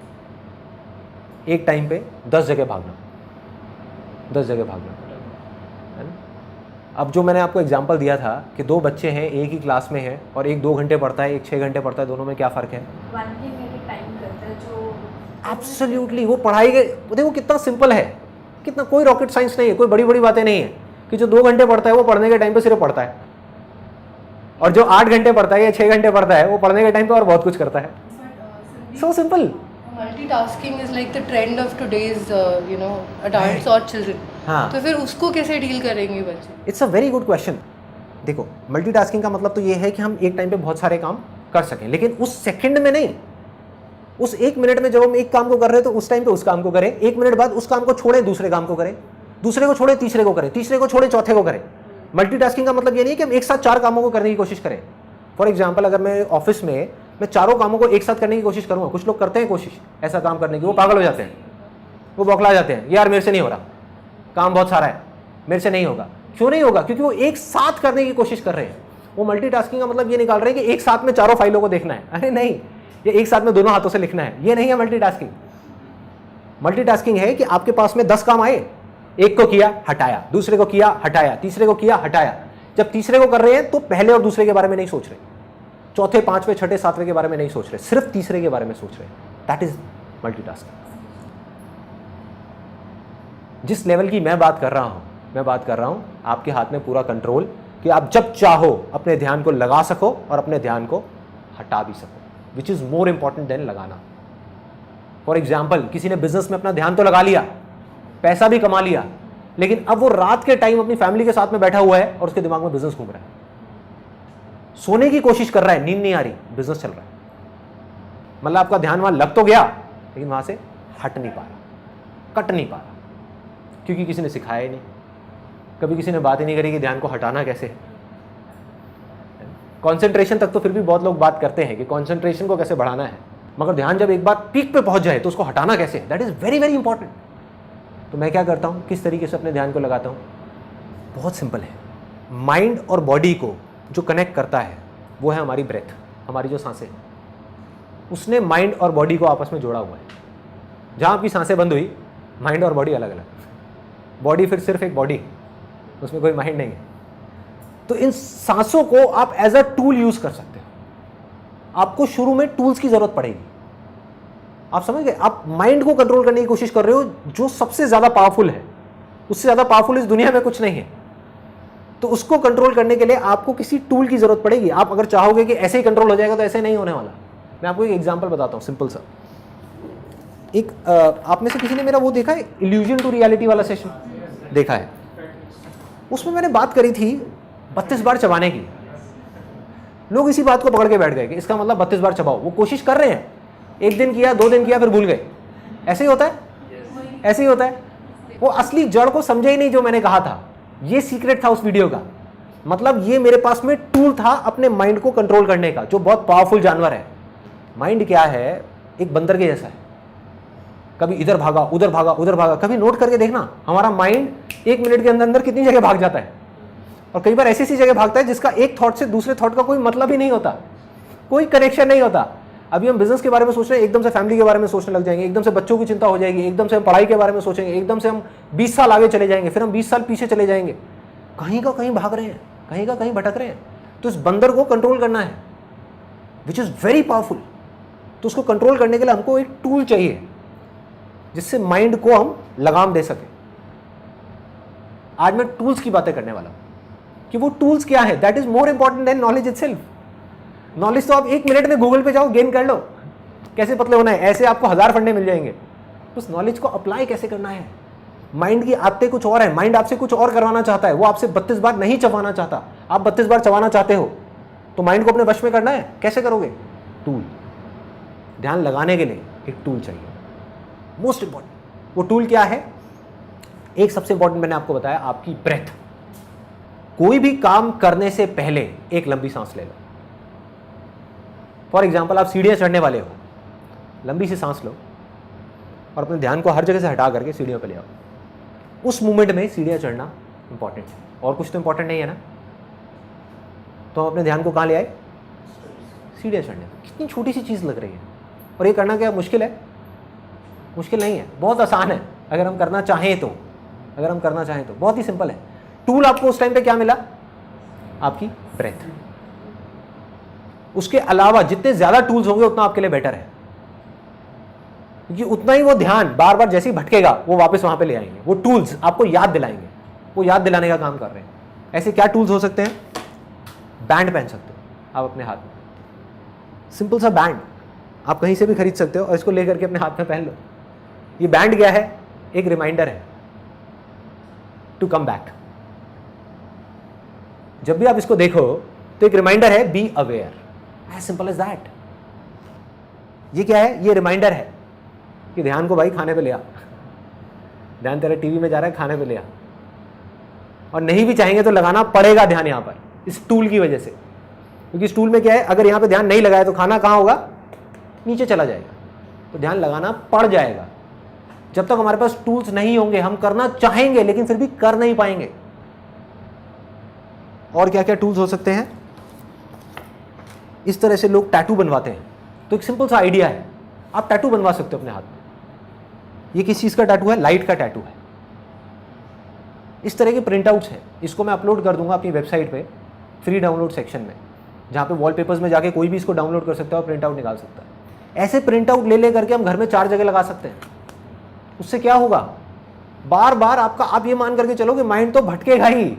एक टाइम पे 10 जगह भागना, 10 जगह भागना, है ना। अब जो मैंने आपको एग्जांपल दिया था कि 2 बच्चे हैं, एक ही क्लास में है, और एक 2 घंटे पढ़ता है, एक 6 घंटे पढ़ता है, दोनों में क्या फ़र्क है? एब्सोल्युटली। वो पढ़ाई के देखो कितना सिंपल है, कितना, कोई रॉकेट साइंस नहीं है, कोई बड़ी बड़ी बातें नहीं है कि जो 2 घंटे पढ़ता है वो पढ़ने के टाइम पे सिर्फ पढ़ता है, और जो 8 घंटे पढ़ता है या 6 घंटे पढ़ता है वो पढ़ने के टाइम पे और बहुत कुछ करता है। So simple. Multitasking is like the trend of today's adults और children. हाँ। तो फिर उसको कैसे डील करेंगे बच्चे? It's a very good question. देखो, मल्टीटास्किंग का मतलब तो ये है कि हम एक टाइम पे बहुत सारे काम कर सकें, लेकिन उस सेकंड में नहीं, उस 1 मिनट में जब हम एक काम को कर रहे हैं तो उस टाइम पे उस काम को करें, 1 मिनट बाद उस काम को छोड़े दूसरे काम को करें, दूसरे को छोड़े तीसरे को करें, तीसरे को छोड़े चौथे को करें। मल्टीटास्किंग का मतलब ये नहीं है कि हम एक साथ 4 कामों को करने की कोशिश करें। फॉर एग्जाम्पल, अगर मैं ऑफिस में मैं 4 कामों को एक साथ करने की कोशिश करूंगा, कुछ लोग करते हैं कोशिश ऐसा काम करने की, वो पागल हो जाते हैं, वो बौखला जाते हैं, यार मेरे से नहीं हो रहा, काम बहुत सारा है, मेरे से नहीं होगा। क्यों नहीं होगा? क्योंकि वो एक साथ करने की कोशिश कर रहे हैं। वो मल्टीटास्किंग का मतलब ये निकाल रहे हैं कि एक साथ में 4 फाइलों को देखना है। अरे नहीं, ये एक साथ में दोनों हाथों से लिखना है, ये नहीं है मल्टीटास्किंग। मल्टीटास्किंग है कि आपके पास में 10 काम आए, एक को किया हटाया, दूसरे को किया हटाया, तीसरे को किया हटाया। जब तीसरे को कर रहे हैं तो पहले और दूसरे के बारे में नहीं सोच रहे, चौथे, 5वें, 6ठे, 7वें के बारे में नहीं सोच रहे, सिर्फ तीसरे के बारे में सोच रहे हैं। That is multitasking. जिस लेवल की मैं बात कर रहा हूं आपके हाथ में पूरा कंट्रोल, कि आप जब चाहो अपने ध्यान को लगा सको और अपने ध्यान को हटा भी सको, which is more important than लगाना। फॉर एग्जाम्पल, किसी ने बिजनेस में अपना ध्यान तो लगा लिया, पैसा भी कमा लिया, लेकिन अब वो रात के टाइम अपनी फैमिली के साथ में बैठा हुआ है और उसके दिमाग में बिजनेस घूम रहा है, सोने की कोशिश कर रहा है, नींद नहीं आ रही, बिजनेस चल रहा है। मतलब आपका ध्यान वहां लग तो गया, लेकिन वहां से हट नहीं पा रहा, कट नहीं पा रहा, क्योंकि किसी ने सिखाया ही नहीं, कभी किसी ने बात ही नहीं करी कि ध्यान को हटाना कैसे है। कंसंट्रेशन तक तो फिर भी बहुत लोग बात करते हैं कि कंसंट्रेशन को कैसे बढ़ाना है, मगर ध्यान जब एक बार पीक पे पहुंच जाए तो उसको हटाना कैसे है, that is very very important. तो मैं क्या करता हूं, किस तरीके से अपने ध्यान को लगाता हूं? बहुत सिंपल है। माइंड और बॉडी को जो कनेक्ट करता है वो है हमारी ब्रेथ, हमारी जो सांसें, उसने माइंड और बॉडी को आपस में जोड़ा हुआ है। जहां आपकी सांसें बंद हुई, माइंड और बॉडी अलग अलग, बॉडी फिर सिर्फ एक बॉडी, उसमें कोई माइंड नहीं है। तो इन सांसों को आप एज अ टूल यूज कर सकते हो। आपको शुरू में टूल्स की जरूरत पड़ेगी, आप समझ गए? आप माइंड को कंट्रोल करने की कोशिश कर रहे हो, जो सबसे ज्यादा पावरफुल है, उससे ज्यादा पावरफुल इस दुनिया में कुछ नहीं है। तो उसको कंट्रोल करने के लिए आपको किसी टूल की जरूरत पड़ेगी। आप अगर चाहोगे कि ऐसे ही कंट्रोल हो जाएगा, तो ऐसे नहीं होने वाला। मैं आपको एक एग्जांपल बताता हूं, सिंपल सा। एक आप में से किसी ने मेरा वो देखा है, इल्यूजन टू रियलिटी वाला सेशन देखा है? उसमें मैंने बात करी थी 32 बार चबाने की। लोग इसी बात को पकड़ के बैठ गए कि इसका मतलब 32 बार चबाओ। वो कोशिश कर रहे हैं, 1 दिन किया, 2 दिन किया, फिर भूल गए। ऐसे ही होता है, ऐसे ही होता है। वो असली जड़ को समझे ही नहीं जो मैंने कहा था। ये सीक्रेट था उस वीडियो का। मतलब ये मेरे पास में टूल था अपने माइंड को कंट्रोल करने का, जो बहुत पावरफुल जानवर है। माइंड क्या है? एक बंदर के जैसा है, कभी इधर भागा, उधर भागा, उधर भागा। कभी नोट करके देखना, हमारा माइंड 1 मिनट के अंदर अंदर कितनी जगह भाग जाता है, और कई बार ऐसी ऐसी जगह भागता है जिसका एक थॉट से दूसरे थॉट का कोई मतलब ही नहीं होता, कोई कनेक्शन नहीं होता। अभी हम बिजनेस के बारे में सोच रहे हैं, एकदम से फैमिली के बारे में सोचने लग जाएंगे, एकदम से बच्चों की चिंता हो जाएगी, एकदम से हम पढ़ाई के बारे में सोचेंगे, एकदम से हम 20 साल आगे चले जाएंगे, फिर हम 20 साल पीछे चले जाएंगे। कहीं का कहीं भाग रहे हैं, कहीं का कहीं भटक रहे हैं। तो इस बंदर को कंट्रोल करना है, विच इज वेरी पावरफुल। तो उसको कंट्रोल करने के लिए हमको एक टूल चाहिए। जिससे माइंड को हम लगाम दे सकें। आज मैं टूल्स की बातें करने वाला हूं कि वो टूल्स क्या है, that is more important than knowledge itself. Knowledge तो आप 1 मिनट में गूगल पे जाओ गेन कर लो, कैसे पतले होना है, ऐसे आपको 1000 फंडे मिल जाएंगे। उस नॉलेज को अप्लाई कैसे करना है। माइंड की आदतें कुछ और है, माइंड आपसे कुछ और करवाना चाहता है, वो आपसे 32 बार नहीं चबाना चाहता, आप 32 बार चबाना चाहते हो, तो माइंड को अपने वश में करना है, कैसे करोगे? टूल, ध्यान लगाने के लिए एक टूल चाहिए, मोस्ट इंपॉर्टेंट। वो टूल क्या है? एक सबसे इंपॉर्टेंट मैंने आपको बताया, आपकी ब्रेथ। कोई भी काम करने से पहले एक लंबी सांस ले लो। फॉर एग्जाम्पल, आप सीढ़ियां चढ़ने वाले हो, लंबी सी सांस लो और अपने ध्यान को हर जगह से हटा करके सीढ़ियों पर ले आओ। उस मोमेंट में सीढ़ियां चढ़ना इंपॉर्टेंट है, और कुछ तो इंपॉर्टेंट नहीं है ना। तो हम अपने ध्यान को कहाँ ले आए? सीढ़ियां चढ़ने। कितनी छोटी सी चीज़ लग रही है, और ये करना क्या मुश्किल है? मुश्किल नहीं है, बहुत आसान है अगर हम करना चाहें तो। अगर हम करना चाहें तो बहुत ही सिंपल है। टूल आपको उस टाइम पे क्या मिला? आपकी ब्रेथ। उसके अलावा जितने ज्यादा टूल्स होंगे उतना आपके लिए बेटर है, क्योंकि उतना ही वो ध्यान बार बार जैसे ही भटकेगा वो वापस वहां पे ले आएंगे। वो टूल्स आपको याद दिलाएंगे, वो याद दिलाने का काम कर रहे हैं। ऐसे क्या टूल्स हो सकते हैं? बैंड पहन सकते हो आप अपने हाथ में, सिंपल सा बैंड आप कहीं से भी खरीद सकते हो और इसको लेकर के अपने हाथ में पहन लो। ये बैंड क्या है? एक रिमाइंडर है टू कम बैक। जब भी आप इसको देखो तो एक रिमाइंडर है, be aware, as simple as that. ये क्या है? ये रिमाइंडर है कि ध्यान को भाई खाने पे ले आ, ध्यान तेरा टीवी में जा रहा है, खाने पे ले आ। और नहीं भी चाहेंगे तो लगाना पड़ेगा ध्यान यहां पर, इस टूल की वजह से, क्योंकि इस टूल में क्या है, अगर यहां पे ध्यान नहीं लगाया तो खाना कहां होगा? नीचे चला जाएगा। तो ध्यान लगाना पड़ जाएगा। जब तक हमारे पास टूल्स नहीं होंगे, हम करना चाहेंगे लेकिन फिर भी कर नहीं पाएंगे। और क्या क्या टूल्स हो सकते हैं? इस तरह से लोग टैटू बनवाते हैं, तो एक सिंपल सा आइडिया है, आप टैटू बनवा सकते हो अपने हाथ में। ये किस चीज का टैटू है? लाइट का टैटू है। इस तरह के प्रिंट आउट्स हैं, इसको मैं अपलोड कर दूंगा अपनी वेबसाइट पे फ्री डाउनलोड सेक्शन में, जहां पे वॉलपेपर्स में जाके कोई भी इसको डाउनलोड कर सकता है और प्रिंट आउट निकाल सकता है। ऐसे प्रिंट आउट ले करके हम घर में 4 जगह लगा सकते हैं। उससे क्या होगा? बार बार आपका, आप ये मान करके चलो कि माइंड तो भटकेगा ही,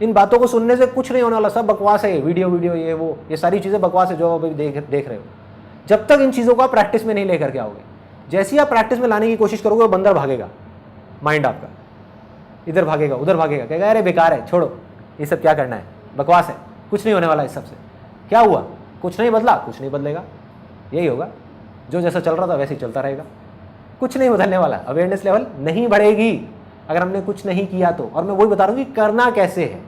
इन बातों को सुनने से कुछ नहीं होने वाला, सब बकवास है, वीडियो ये वो, ये सारी चीज़ें बकवास है जो आप अभी देख रहे हो। जब तक इन चीज़ों को आप प्रैक्टिस में नहीं लेकर के आओगे, जैसे ही आप प्रैक्टिस में लाने की कोशिश करोगे वो बंदर भागेगा, माइंड आपका इधर भागेगा उधर भागेगा, कहेगा अरे बेकार है, छोड़ो ये सब क्या करना है, बकवास है, कुछ नहीं होने वाला इस सबसे। क्या हुआ? कुछ नहीं बदला, कुछ नहीं बदलेगा, यही होगा, जो जैसा चल रहा था वैसे ही चलता रहेगा, कुछ नहीं बदलने वाला। अवेयरनेस लेवल नहीं बढ़ेगी अगर हमने कुछ नहीं किया तो। और मैं वही बता रहा हूँ कि करना कैसे है,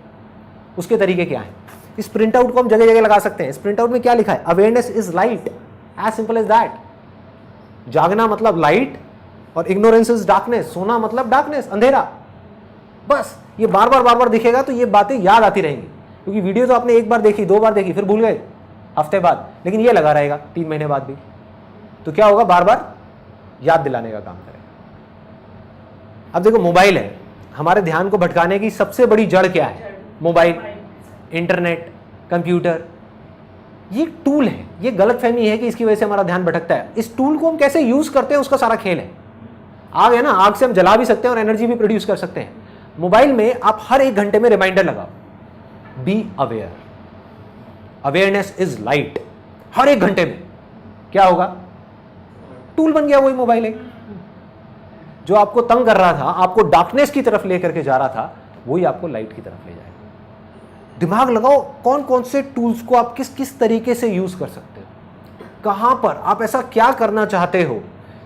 उसके तरीके क्या है। इस प्रिंट आउट को हम जगह जगह लगा सकते हैं। इस प्रिंट आउट में क्या लिखा है? Awareness is light, as simple as that. जागना मतलब लाइट और इग्नोरेंस इज डार्कनेस, सोना मतलब डार्कनेस, अंधेरा। बस ये बार बार दिखेगा तो ये बातें याद आती रहेंगी, क्योंकि वीडियो तो आपने 1 बार देखी, 2 बार देखी, फिर भूल गए हफ्ते बाद, लेकिन ये लगा रहेगा 3 महीने बाद भी। तो क्या होगा? बार बार याद दिलाने का काम करेगा। अब देखो, मोबाइल है, हमारे ध्यान को भटकाने की सबसे बड़ी जड़ क्या है? Mobile, internet, computer. ये टूल है। ये गलतफहमी है कि इसकी वजह से हमारा ध्यान भटकता है। इस टूल को हम कैसे यूज करते हैं उसका सारा खेल है। आग है ना, आग से हम जला भी सकते हैं और एनर्जी भी प्रोड्यूस कर सकते हैं। मोबाइल में आप हर 1 घंटे में रिमाइंडर लगाओ, be aware, awareness is light. हर 1 घंटे में क्या होगा? टूल बन गया वही मोबाइल है, जो आपको तंग कर रहा था, आपको डार्कनेस की तरफ लेकर के जा रहा था, वही आपको लाइट की तरफ ले जाएगा। दिमाग लगाओ, कौन कौन से टूल्स को आप किस किस तरीके से यूज कर सकते हो, कहां पर आप ऐसा क्या करना चाहते हो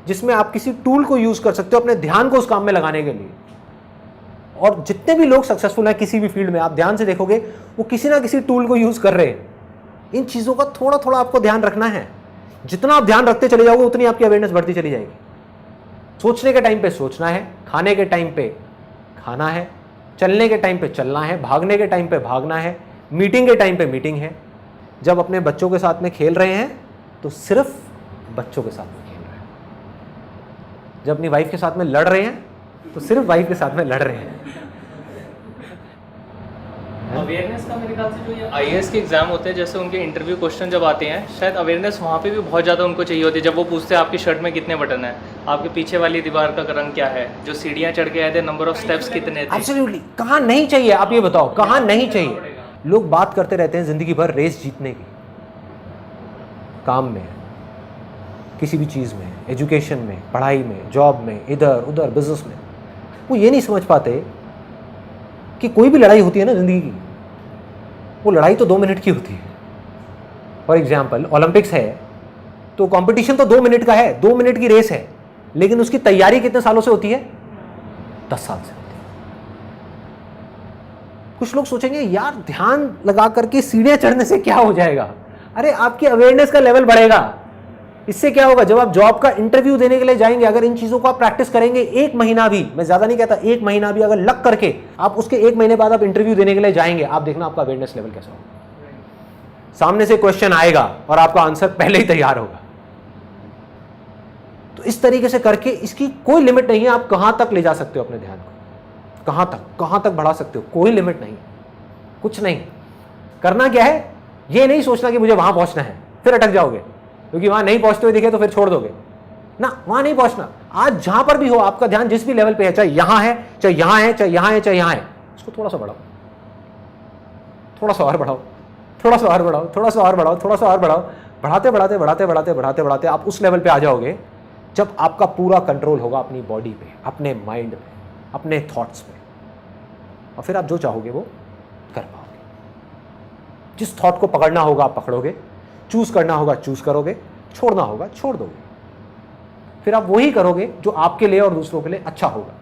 जिसमें आप किसी टूल को यूज कर सकते हो अपने ध्यान को उस काम में लगाने के लिए। और जितने भी लोग सक्सेसफुल हैं किसी भी फील्ड में, आप ध्यान से देखोगे वो किसी ना किसी टूल को यूज कर रहे हैं। इन चीजों का थोड़ा थोड़ा आपको ध्यान रखना है। जितना आप ध्यान रखते चले जाओगे उतनी आपकी अवेयरनेस बढ़ती चली जाएगी। सोचने के टाइम पे सोचना है, खाने के टाइम पे खाना है, चलने के टाइम पे चलना है, भागने के टाइम पे भागना है, मीटिंग के टाइम पे मीटिंग है। जब अपने बच्चों के साथ में खेल रहे हैं तो सिर्फ बच्चों के साथ में खेल रहे हैं। जब अपनी वाइफ के साथ में लड़ रहे हैं तो सिर्फ वाइफ के साथ में लड़ रहे हैं। अवेयरनेस का मेरे ख्याल से जो ये आईएएस के एग्जाम होते हैं, जैसे उनके इंटरव्यू क्वेश्चन जब आते हैं, शायद अवेयरनेस वहाँ पे भी बहुत ज़्यादा उनको चाहिए होती है। जब वो पूछते हैं आपकी शर्ट में कितने बटन है, आपके पीछे वाली दीवार का रंग क्या है, जो सीढ़ियाँ चढ़ के आए थे नंबर ऑफ स्टेप्स कितने थे। एब्सोल्युटली, कहाँ नहीं चाहिए आप ये बताओ, कहाँ नहीं चाहिए। लोग बात करते रहते हैं जिंदगी भर रेस जीतने की, काम में, किसी भी चीज़ में, एजुकेशन में, पढ़ाई में, जॉब में, इधर उधर बिजनेस में। वो ये नहीं समझ पाते कि कोई भी लड़ाई होती है ना जिंदगी की, वो लड़ाई तो 2 मिनट की होती है। फॉर एग्जाम्पल ओलंपिक्स है तो कंपटीशन तो 2 मिनट का है, 2 मिनट की रेस है, लेकिन उसकी तैयारी कितने सालों से होती है? 10 साल से होती है। कुछ लोग सोचेंगे यार ध्यान लगा करके सीढ़ियां चढ़ने से क्या हो जाएगा। अरे आपकी अवेयरनेस का लेवल बढ़ेगा। इससे क्या होगा, जब आप जॉब का इंटरव्यू देने के लिए जाएंगे, अगर इन चीजों को आप प्रैक्टिस करेंगे 1 महीना भी, मैं ज्यादा नहीं कहता, 1 महीना भी अगर लग करके आप उसके 1 महीने बाद आप इंटरव्यू देने के लिए जाएंगे, आप देखना आपका अवेयरनेस लेवल कैसा होगा। सामने से क्वेश्चन आएगा और आपका आंसर पहले ही तैयार होगा। तो इस तरीके से करके इसकी कोई लिमिट नहीं है, आप कहां तक ले जा सकते हो अपने ध्यान को, कहां तक बढ़ा सकते हो, कोई लिमिट नहीं, कुछ नहीं। करना क्या है, ये नहीं सोचना कि मुझे वहां पहुंचना है, फिर अटक जाओगे, क्योंकि वहां नहीं पहुंचते हुए दिखे तो फिर छोड़ दोगे ना। वहां नहीं पहुंचना, आज जहां पर भी हो, आपका ध्यान जिस भी लेवल पे है, चाहे यहां है, चाहे यहां है, चाहे यहां है, चाहे यहां है, उसको थोड़ा सा बढ़ाओ, थोड़ा सा और बढ़ाओ, थोड़ा सा और बढ़ाओ, थोड़ा सा और बढ़ाओ, थोड़ा सा और बढ़ाओ। बढ़ाते बढ़ाते बढ़ाते बढ़ाते बढ़ाते बढ़ाते आप उस लेवल पे आ जाओगे जब आपका पूरा कंट्रोल होगा अपनी बॉडी पे, अपने माइंड पे, अपने थॉट्स पे, और फिर आप जो चाहोगे वो कर पाओगे। जिस थॉट को पकड़ना होगा आप पकड़ोगे, चूज करना होगा चूज करोगे, छोड़ना होगा छोड़ दोगे। फिर आप वही करोगे जो आपके लिए और दूसरों के लिए अच्छा होगा।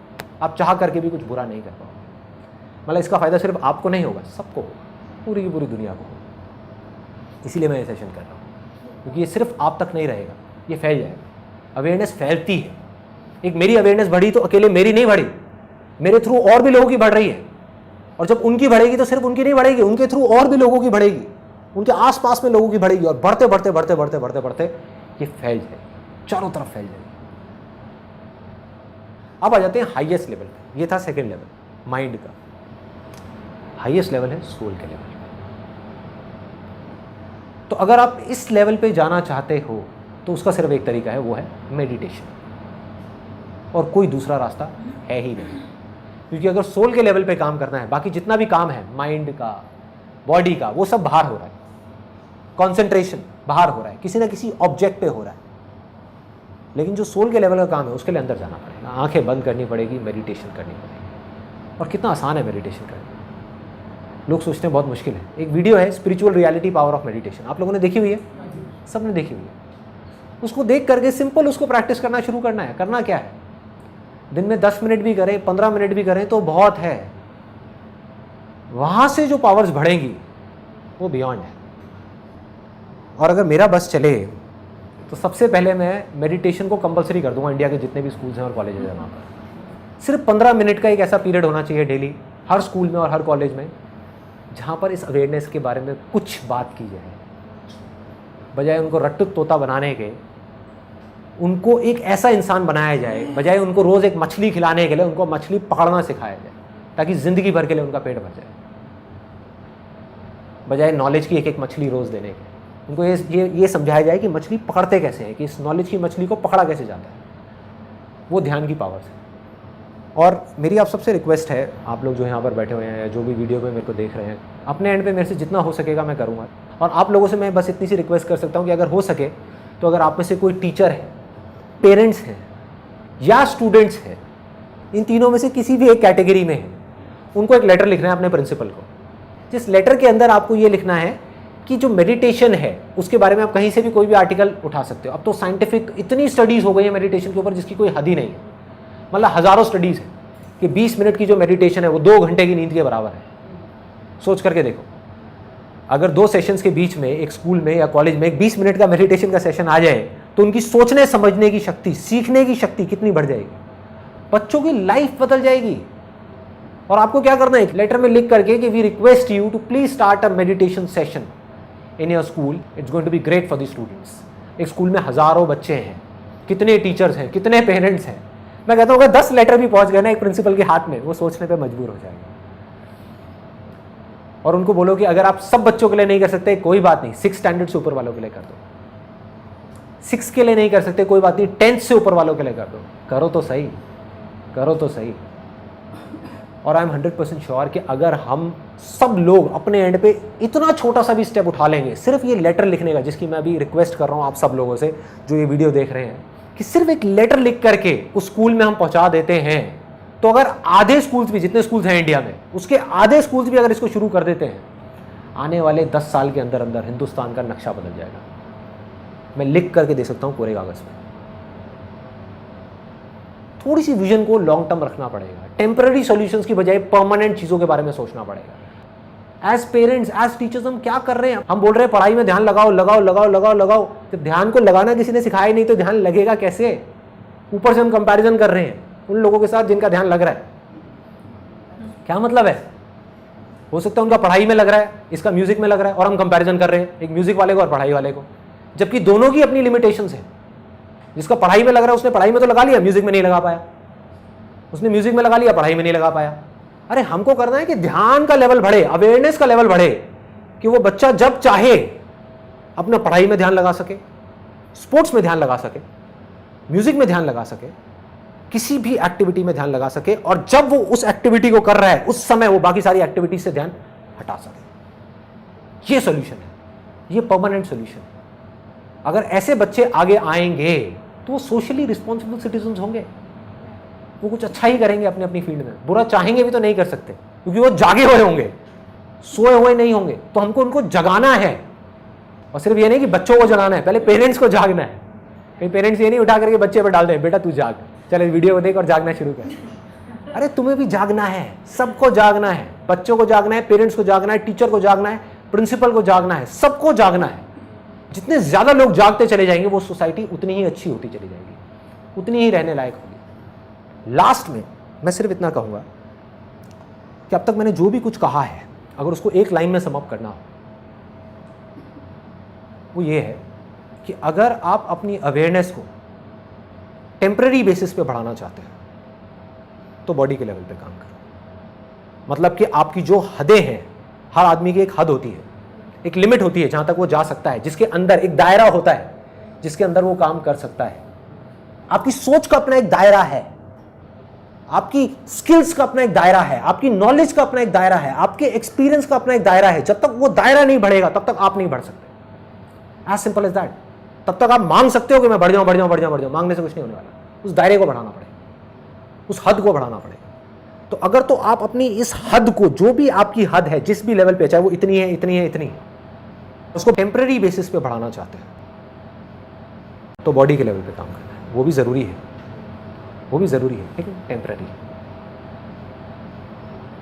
आप चाह करके भी कुछ बुरा नहीं कर पाओगे। मतलब इसका फायदा सिर्फ आपको नहीं होगा, सबको होगा, पूरी की पूरी दुनिया को होगा। इसीलिए मैं ये सेशन कर रहा हूँ, क्योंकि ये सिर्फ आप तक नहीं रहेगा, ये फैल जाएगा। अवेयरनेस फैलती है। एक मेरी अवेयरनेस बढ़ी तो अकेले मेरी नहीं बढ़ी, मेरे थ्रू और भी लोगों की बढ़ रही है, और जब उनकी बढ़ेगी तो सिर्फ उनकी नहीं बढ़ेगी, उनके थ्रू और भी लोगों की बढ़ेगी, उनके आसपास में लोगों की बढ़ेगी, और बढ़ते बढ़ते बढ़ते बढ़ते बढ़ते बढ़ते ये फैल जाएगी, चारों तरफ फैल जाएगी। अब आ जाते हैं हाईएस्ट लेवल पे। ये था सेकंड लेवल माइंड का। हाईएस्ट लेवल है सोल के लेवल पे। तो अगर आप इस लेवल पे जाना चाहते हो तो उसका सिर्फ एक तरीका है, वो है मेडिटेशन, और कोई दूसरा रास्ता है ही नहीं। क्योंकि अगर सोल के लेवल पे काम करना है, बाकी जितना भी काम है माइंड का, बॉडी का, वो सब बाहर हो रहा है। कंसंट्रेशन बाहर हो रहा है, किसी ना किसी ऑब्जेक्ट पे हो रहा है। लेकिन जो सोल के लेवल का काम है उसके लिए अंदर जाना पड़ेगा, आंखें बंद करनी पड़ेगी, मेडिटेशन करनी पड़ेगी। और कितना आसान है मेडिटेशन करना, लोग सोचते हैं बहुत मुश्किल है। एक वीडियो है spiritual reality power of meditation, आप लोगों ने देखी हुई है? सबने देखी हुई है। उसको देख करके सिंपल उसको प्रैक्टिस करना शुरू करना है। करना क्या है, दिन में 10 मिनट भी करें, 15 मिनट भी करें तो बहुत है। वहां से जो पावर्स बढ़ेंगी वो बियॉन्ड है। और अगर मेरा बस चले तो सबसे पहले मैं मेडिटेशन को कंपलसरी कर दूंगा इंडिया के जितने भी स्कूल्स हैं और कॉलेजेस हैं वहाँ पर। सिर्फ 15 मिनट का एक ऐसा पीरियड होना चाहिए डेली, हर स्कूल में और हर कॉलेज में, जहाँ पर इस अवेयरनेस के बारे में कुछ बात की जाए। बजाय उनको रट्टू तोता बनाने के, उनको एक ऐसा इंसान बनाया जाए, बजाय उनको रोज़ एक मछली खिलाने के लिए उनको मछली पकड़ना सिखाया जाए, ताकि ज़िंदगी भर के लिए उनका पेट भर जाए। बजाय नॉलेज की एक एक मछली रोज़ देने के, उनको ये समझाया जाए कि मछली पकड़ते कैसे हैं, कि इस नॉलेज की मछली को पकड़ा कैसे जाता है। वो ध्यान की पावर है। और मेरी आप सबसे रिक्वेस्ट है, आप लोग जो यहाँ पर बैठे हुए हैं या जो भी वीडियो पे मेरे को देख रहे हैं, अपने एंड पे मेरे से जितना हो सकेगा मैं करूँगा। और आप लोगों से मैं बस इतनी सी रिक्वेस्ट कर सकता हूँ कि अगर हो सके तो अगर आप में से कोई टीचर है, पेरेंट्स हैं या स्टूडेंट्स हैं, इन तीनों में से किसी भी एक कैटेगरी में है, उनको एक लेटर लिखना है अपने प्रिंसिपल को। जिस लेटर के अंदर आपको ये लिखना है कि जो मेडिटेशन है उसके बारे में आप कहीं से भी कोई भी आर्टिकल उठा सकते हो। अब तो साइंटिफिक इतनी स्टडीज़ हो गई है मेडिटेशन के ऊपर जिसकी कोई हद ही नहीं है। मतलब हज़ारों स्टडीज़ हैं कि 20 मिनट की जो मेडिटेशन है वो 2 घंटे की नींद के बराबर है। सोच करके देखो, अगर 2 सेशंस के बीच में एक स्कूल में या कॉलेज में एक 20 मिनट का मेडिटेशन का सेशन आ जाए तो उनकी सोचने समझने की शक्ति, सीखने की शक्ति कितनी बढ़ जाएगी। बच्चों की लाइफ बदल जाएगी। और आपको क्या करना है, एक लेटर में लिख करके कि we request you to please start a meditation session in your school, it's going to be great for the students. एक स्कूल में हज़ारों बच्चे हैं, कितने टीचर्स हैं, कितने पेरेंट्स हैं। मैं कहता हूँ अगर 10 लेटर भी पहुँच गए ना एक प्रिंसिपल के हाथ में, वो सोचने पर मजबूर हो जाएगा। और उनको बोलो कि अगर आप सब बच्चों के लिए नहीं कर सकते कोई बात नहीं, 6 स्टैंडर्ड से ऊपर वालों के लिए कर दो। 6 के लिए नहीं कर सकते कोई बात नहीं, 10th से ऊपर वालों के लिए कर दो। करो तो सही, करो तो सही। और आई एम 100% श्योर कि अगर हम सब लोग अपने एंड पे इतना छोटा सा भी स्टेप उठा लेंगे, सिर्फ ये लेटर लिखने का, जिसकी मैं अभी रिक्वेस्ट कर रहा हूँ आप सब लोगों से जो ये वीडियो देख रहे हैं, कि सिर्फ एक लेटर लिख करके उस स्कूल में हम पहुंचा देते हैं, तो अगर आधे स्कूल्स भी, जितने स्कूल्स हैं इंडिया में, उसके आधे स्कूल्स भी अगर इसको शुरू कर देते हैं, आने वाले 10 साल के अंदर अंदर हिंदुस्तान का नक्शा बदल जाएगा। मैं लिख करके दे सकता हूँ कोरे कागज में। थोड़ी सी विजन को लॉन्ग टर्म रखना पड़ेगा, टेम्पररी सॉल्यूशंस की बजाय परमानेंट चीज़ों के बारे में सोचना पड़ेगा। एज पेरेंट्स, एज टीचर्स हम क्या कर रहे हैं? हम बोल रहे हैं पढ़ाई में ध्यान लगाओ लगाओ लगाओ लगाओ लगाओ, तो ध्यान को लगाना किसी ने सिखाया ही नहीं तो ध्यान लगेगा कैसे? ऊपर से हम कंपैरिजन कर रहे हैं उन लोगों के साथ जिनका ध्यान लग रहा है। क्या मतलब है? हो सकता है उनका पढ़ाई में लग रहा है, इसका म्यूजिक में लग रहा है, और हम कंपैरिजन कर रहे हैं एक म्यूजिक वाले को और पढ़ाई वाले को, जबकि दोनों की अपनी लिमिटेशंस है। जिसका पढ़ाई में लग रहा है उसने पढ़ाई में तो लगा लिया, म्यूजिक में नहीं लगा पाया। उसने म्यूजिक में लगा लिया, पढ़ाई में नहीं लगा पाया। अरे हमको करना है कि ध्यान का लेवल बढ़े, अवेयरनेस का लेवल बढ़े, कि वो बच्चा जब चाहे अपना पढ़ाई में ध्यान लगा सके, स्पोर्ट्स में ध्यान लगा सके, म्यूजिक में ध्यान लगा सके, किसी भी एक्टिविटी में ध्यान लगा सके, और जब वो उस एक्टिविटी को कर रहा है उस समय वो बाकी सारी एक्टिविटी से ध्यान हटा सके। ये सॉल्यूशन है, ये परमानेंट सॉल्यूशन। अगर ऐसे बच्चे आगे आएंगे तो वो सोशली रिस्पॉन्सिबल सिटीजन होंगे, वो कुछ अच्छा ही करेंगे अपनी अपनी फील्ड में। बुरा चाहेंगे भी तो नहीं कर सकते, क्योंकि वो जागे हुए होंगे, सोए हुए नहीं होंगे। तो हमको उनको जगाना है, और सिर्फ ये नहीं कि बच्चों को जगाना है, पहले पेरेंट्स को जागना है। कई पेरेंट्स ये नहीं उठा करके बच्चे पर डाल दें, बेटा तू जाग, चल वीडियो को देख और जागना शुरू कर। अरे तुम्हें भी जागना है, सबको जागना है, बच्चों को जागना है, पेरेंट्स को जागना है, टीचर को जागना है, प्रिंसिपल को जागना है, सबको जागना है। जितने ज्यादा लोग जागते चले जाएंगे वो सोसाइटी उतनी ही अच्छी होती चली जाएगी, उतनी ही रहने लायक होगी। लास्ट में मैं सिर्फ इतना कहूंगा कि अब तक मैंने जो भी कुछ कहा है, अगर उसको एक लाइन में सम अप करना हो, वो ये है कि अगर आप अपनी अवेयरनेस को टेम्पररी बेसिस पे बढ़ाना चाहते हैं तो बॉडी के लेवल पे काम करो। मतलब कि आपकी जो हदें हैं, हर आदमी की एक हद होती है, एक लिमिट होती है जहां तक वो जा सकता है, जिसके अंदर एक दायरा होता है जिसके अंदर वो काम कर सकता है। आपकी सोच का अपना एक दायरा है, आपकी स्किल्स का अपना एक दायरा है, आपकी नॉलेज का अपना एक दायरा है, आपके एक्सपीरियंस का अपना एक दायरा है। जब तक वो दायरा नहीं बढ़ेगा तब तक आप नहीं बढ़ सकते। As simple as that. तब तक आप मांग सकते हो कि मैं बढ़ जाऊं बढ़ जाऊं बढ़ जाऊं बढ़ जाऊं, मांगने से कुछ नहीं होने वाला। उस दायरे को बढ़ाना पड़ेगा, उस हद को बढ़ाना पड़ेगा। तो अगर तो आप अपनी इस हद को, जो भी आपकी हद है, जिस भी लेवल पे, चाहे वो इतनी है इतनी है इतनी है, उसको टेम्पररी बेसिस पे बढ़ाना चाहते हैं तो बॉडी के लेवल पे काम करना है। वो भी ज़रूरी है, वो भी ज़रूरी है, लेकिन टेम्पररी।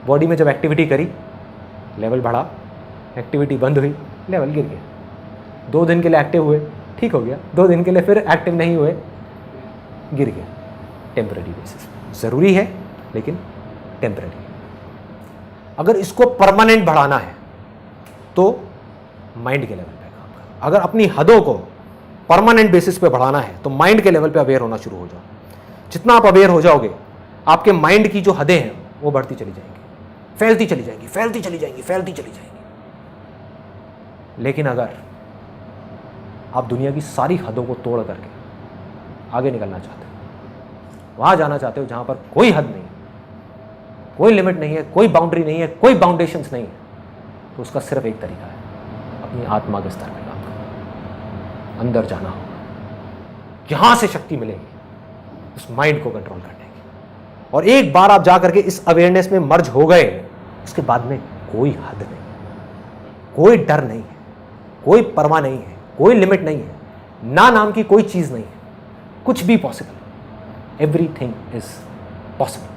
बॉडी में जब एक्टिविटी करी, लेवल बढ़ा, एक्टिविटी बंद हुई, लेवल गिर गया। 2 दिन के लिए एक्टिव हुए, ठीक हो गया, 2 दिन के लिए फिर एक्टिव नहीं हुए, गिर गया। टेम्पररी बेसिस ज़रूरी है लेकिन टेम्पररी। अगर इसको परमानेंट बढ़ाना है तो माइंड के लेवल पे काम करो। अगर अपनी हदों को परमानेंट बेसिस पे बढ़ाना है तो माइंड के लेवल पे अवेयर होना शुरू हो जाओ। जितना आप अवेयर हो जाओगे, आपके माइंड की जो हदें हैं वो बढ़ती चली जाएंगी, फैलती चली जाएंगी, फैलती चली जाएंगी, फैलती चली जाएंगी। लेकिन अगर आप दुनिया की सारी हदों को तोड़ करके आगे निकलना चाहते हो, वहां जाना चाहते हो जहां पर कोई हद नहीं है, कोई लिमिट नहीं है, कोई बाउंड्री नहीं है, कोई बाउंडेशंस नहीं है, तो उसका सिर्फ एक तरीका है, अपनी आत्मा के स्तर पर काम करना। अंदर जाना होगा, यहां से शक्ति मिलेगी उस माइंड को कंट्रोल करने की। और एक बार आप जा करके इस अवेयरनेस में मर्ज हो गए, उसके बाद में कोई हद नहीं, कोई डर नहीं है, कोई परवाह नहीं है, कोई लिमिट नहीं है, ना नाम की कोई चीज नहीं है, कुछ भी पॉसिबल। Everything is possible.